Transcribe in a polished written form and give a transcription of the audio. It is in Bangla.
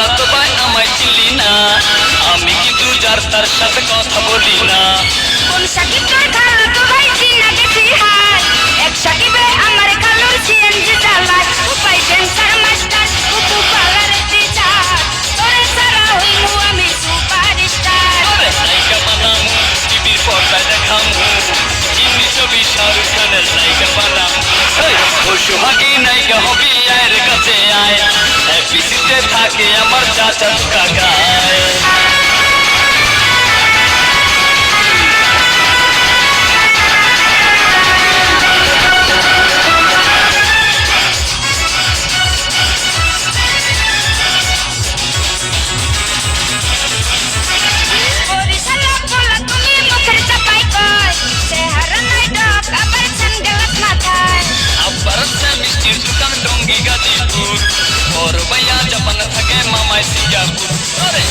খালাতো ভাই আমায় চিনলি না, আমি কিন্তু যার তার সাথে কথা বলি না। কোন সাকিব তোর খালাতো ভাই চিনা গেছি হাই, এক সাকিবে আমার খালুর সিএনজি চালায়, উপায় সেন্সার মাস্টার কুকু পালার টিচার, তোরে সারা হইমু আমি সুপারস্টার। আরে নায়িকা বানামু টিভির পর্দায় দেখামু, হিন্দি ছবি শাহরুখ খানের নায়িকা বানামু। ও সোহাগী নায়িকা হবি আয়ের কাছে আয়, এপিসিতে থাকে আমার চাচা কাকায়। বরিশালা পোলা তুমি মুখের চাপাই কয়, চেহারা নাই ডক আবার সানগ্লাস মাথায়। আব্বার আছে মিষ্টির দোকান টঙ্গী গাজীপুর, ওর ভাইয়া জাপান থাকে মামায় সিঙ্গাপুর। আরে